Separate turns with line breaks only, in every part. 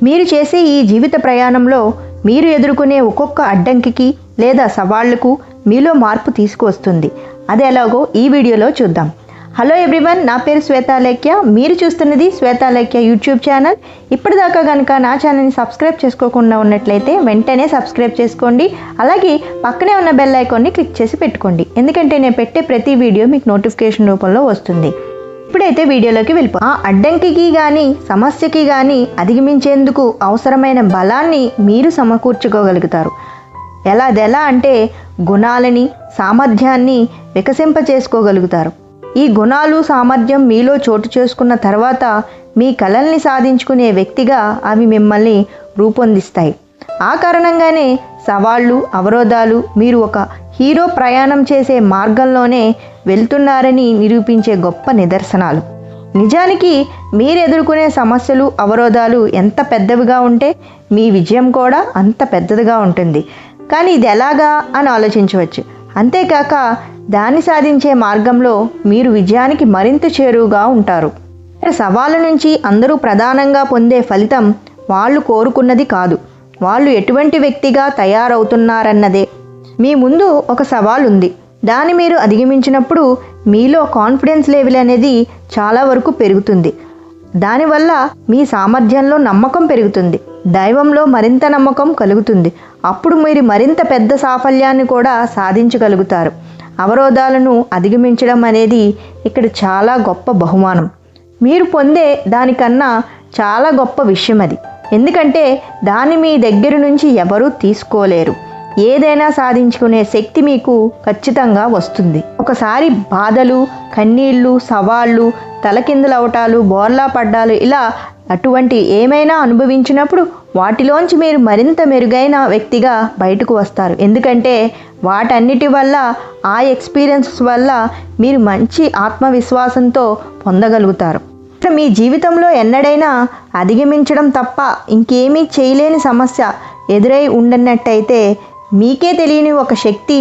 మీరు చేసే ఈ జీవిత ప్రయాణంలో మీరు ఎదుర్కొనే ఒక్కొక్క అడ్డంకికి లేదా సవాళ్లకు మీలో మార్పు తీసుకువస్తుంది. అది ఎలాగో ఈ వీడియోలో చూద్దాం. హలో ఎవ్రీవన్, నా పేరు శ్వేతాలేఖ్య. మీరు చూస్తున్నది శ్వేతాలేఖ్య యూట్యూబ్ ఛానల్. ఇప్పటిదాకా కనుక నా ఛానల్ని సబ్స్క్రైబ్ చేసుకోకుండా ఉన్నట్లయితే వెంటనే సబ్స్క్రైబ్ చేసుకోండి. అలాగే పక్కనే ఉన్న బెల్ ఐకాన్ని క్లిక్ చేసి పెట్టుకోండి, ఎందుకంటే నేను పెట్టే ప్రతి వీడియో మీకు నోటిఫికేషన్ రూపంలో వస్తుంది. ఇప్పుడైతే వీడియోలోకి వెళ్ళిపో. ఆ అడ్డంకికి కానీ సమస్యకి కానీ అధిగమించేందుకు అవసరమైన బలాన్ని మీరు సమకూర్చుకోగలుగుతారు. ఎలా అంటే గుణాలని, సామర్థ్యాన్ని వికసింపచేసుకోగలుగుతారు. ఈ గుణాలు, సామర్థ్యం మీలో చోటు చేసుకున్న తర్వాత మీ కలల్ని సాధించుకునే వ్యక్తిగా అవి మిమ్మల్ని రూపొందిస్తాయి. ఆ కారణంగానే సవాళ్ళు, అవరోధాలు మీరు ఒక హీరో ప్రయాణం చేసే మార్గంలోనే వెళ్తున్నారని నిరూపించే గొప్ప నిదర్శనాలు. నిజానికి మీరు ఎదుర్కొనే సమస్యలు, అవరోధాలు ఎంత పెద్దవిగా ఉంటే మీ విజయం కూడా అంత పెద్దదిగా ఉంటుంది. కానీ ఇది ఎలాగా అని ఆలోచించవచ్చు. అంతేకాక దాన్ని సాధించే మార్గంలో మీరు విజయానికి మరింత చేరువుగా ఉంటారు. సవాళ్ళ నుంచి అందరూ ప్రధానంగా పొందే ఫలితం వాళ్ళు కోరుకున్నది కాదు, వాళ్ళు ఎటువంటి వ్యక్తిగా తయారవుతున్నారన్నదే. మీ ముందు ఒక సవాల్ ఉంది, దాన్ని మీరు అధిగమించినప్పుడు మీలో కాన్ఫిడెన్స్ లెవెల్ అనేది చాలా వరకు పెరుగుతుంది. దానివల్ల మీ సామర్థ్యంలో నమ్మకం పెరుగుతుంది, దైవంలో మరింత నమ్మకం కలుగుతుంది. అప్పుడు మీరు మరింత పెద్ద సాఫల్యాన్ని కూడా సాధించగలుగుతారు. అవరోధాలను అధిగమించడం అనేది ఇక్కడ చాలా గొప్ప బహుమానం. మీరు పొందే దానికన్నా చాలా గొప్ప విషయం అది. ఎందుకంటే దాన్ని మీ దగ్గర నుంచి ఎవరూ తీసుకోలేరు. ఏదైనా సాధించుకునే శక్తి మీకు ఖచ్చితంగా వస్తుంది. ఒకసారి బాధలు, కన్నీళ్ళు, సవాళ్ళు, తలకిందులవటాలు, బోర్లా పడ్డాలు, ఇలా అటువంటి ఏమైనా అనుభవించినప్పుడు వాటిలోంచి మీరు మరింత మెరుగైన వ్యక్తిగా బయటకు వస్తారు. ఎందుకంటే వాటన్నిటి వల్ల, ఆ ఎక్స్పీరియన్సెస్ వల్ల మీరు మంచి ఆత్మవిశ్వాసంతో పొందగలుగుతారు. మీ జీవితంలో ఎన్నడైనా అధిగమించడం తప్ప ఇంకేమీ చేయలేని సమస్య ఎదురై ఉండనట్టయితే మీకే తెలియని ఒక శక్తి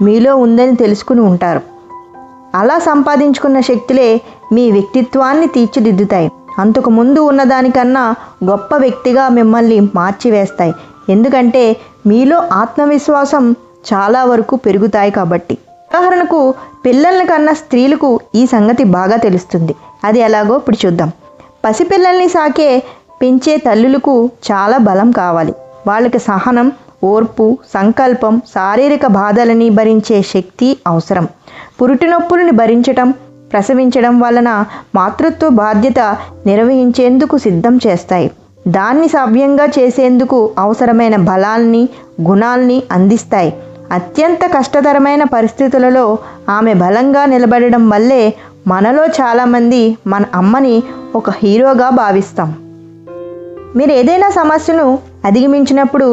మీలో ఉందని తెలుసుకుని ఉంటారు. అలా సంపాదించుకున్న శక్తులే మీ వ్యక్తిత్వాన్ని తీర్చిదిద్దుతాయి. అంతకు ముందు ఉన్నదానికన్నా గొప్ప వ్యక్తిగా మిమ్మల్ని మార్చివేస్తాయి. ఎందుకంటే మీలో ఆత్మవిశ్వాసం చాలా వరకు పెరుగుతాయి కాబట్టి. ఉదాహరణకు పిల్లల కన్నా స్త్రీలకు ఈ సంగతి బాగా తెలుస్తుంది. అది ఎలాగో ఇప్పుడు చూద్దాం. పసిపిల్లల్ని సాకే, పెంచే తల్లులకు చాలా బలం కావాలి. వాళ్ళకి సహనం, ఓర్పు, సంకల్పం, శారీరక బాధలని భరించే శక్తి అవసరం. పురిటి నొప్పులను భరించటం, ప్రసవించడం వలన మాతృత్వ బాధ్యత నిర్వహించేందుకు సిద్ధం చేస్తాయి. దాన్ని సవ్యంగా చేసేందుకు అవసరమైన బలాల్ని, గుణాల్ని అందిస్తాయి. అత్యంత కష్టతరమైన పరిస్థితులలో ఆమె బలంగా నిలబడడం వల్లే మనలో చాలామంది మన అమ్మని ఒక హీరోగా భావిస్తాం. మీరు ఏదైనా సమస్యను అధిగమించినప్పుడు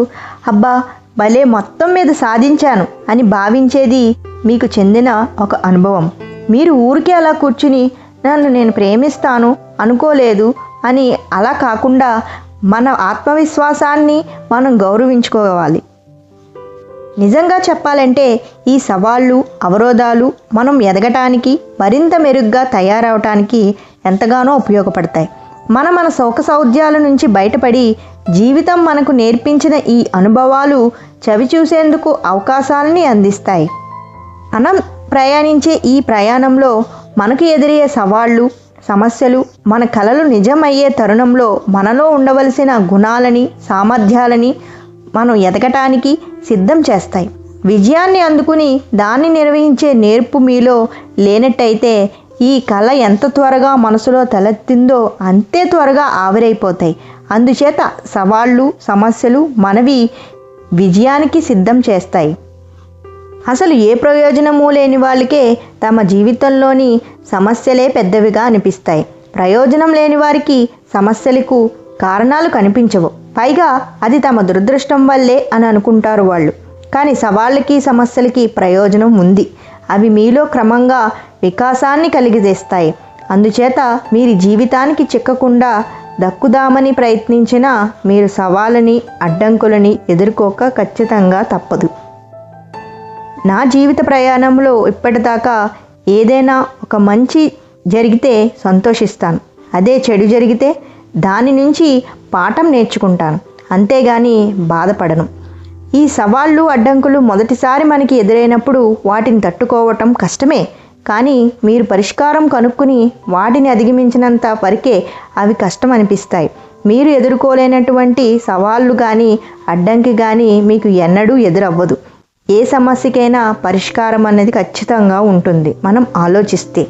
అబ్బా భలే మొత్తం మీద సాధించాను అని భావించేది మీకు చెందిన ఒక అనుభవం. మీరు ఊరికే అలా కూర్చుని నన్ను నేను ప్రేమిస్తాను అనుకోలేదు అని అలా కాకుండా మన ఆత్మవిశ్వాసాన్ని మనం గౌరవించుకోవాలి. నిజంగా చెప్పాలంటే ఈ సవాళ్ళు, అవరోధాలు మనం ఎదగటానికి, మరింత మెరుగ్గా తయారవటానికి ఎంతగానో ఉపయోగపడతాయి. మన సౌక సౌధ్యాల నుంచి బయటపడి జీవితం మనకు నేర్పించిన ఈ అనుభవాలు చవి చూసేందుకు అవకాశాలని అందిస్తాయి. మనం ప్రయాణించే ఈ ప్రయాణంలో మనకు ఎదురయ్యే సవాళ్ళు, సమస్యలు మన కలలు నిజమయ్యే తరుణంలో మనలో ఉండవలసిన గుణాలని, సామర్థ్యాలని మనం ఎదగటానికి సిద్ధం చేస్తాయి. విజయాన్ని అందుకుని దాన్ని నిర్వహించే నేర్పు మీలో లేనట్టయితే ఈ కళ ఎంత త్వరగా మనసులో తలెత్తిందో అంతే త్వరగా ఆవిరైపోతాయి. అందుచేత సవాళ్ళు, సమస్యలు మనవి విజయానికి సిద్ధం చేస్తాయి. అసలు ఏ ప్రయోజనమూ లేని వాళ్ళకే తమ జీవితంలోని సమస్యలే పెద్దవిగా అనిపిస్తాయి. ప్రయోజనం లేని వారికి సమస్యలకు కారణాలు కనిపించవు. పైగా అది తమ దురదృష్టం వల్లే అని అనుకుంటారు వాళ్ళు. కానీ సవాళ్ళకి, సమస్యలకి ప్రయోజనం ఉంది. అవి మీలో క్రమంగా వికాసాన్ని కలిగజేస్తాయి. అందుచేత మీరు జీవితానికి చిక్కకుండా దక్కుదామని ప్రయత్నించినా మీరు సవాళ్ళని, అడ్డంకులని ఎదుర్కోక ఖచ్చితంగా తప్పదు. నా జీవిత ప్రయాణంలో ఇప్పటిదాకా ఏదైనా ఒక మంచి జరిగితే సంతోషిస్తాను. అదే చెడు జరిగితే దాని నుంచి పాఠం నేర్చుకుంటాను, అంతేగాని బాధపడను. ఈ సవాళ్ళు అడ్డంకులు మొదటిసారి మనకి ఎదురైనప్పుడు వాటిని తట్టుకోవటం కష్టమే. కానీ మీరు పరిష్కారం కనుక్కుని వాటిని అధిగమించినంత వరకే అవి కష్టం అనిపిస్తాయి. మీరు ఎదుర్కోలేనటువంటి సవాళ్ళు కానీ అడ్డంకి కానీ మీకు ఎన్నడూ ఎదురవ్వదు. ఏ సమస్యకైనా పరిష్కారం అనేది ఖచ్చితంగా ఉంటుంది మనం ఆలోచిస్తే.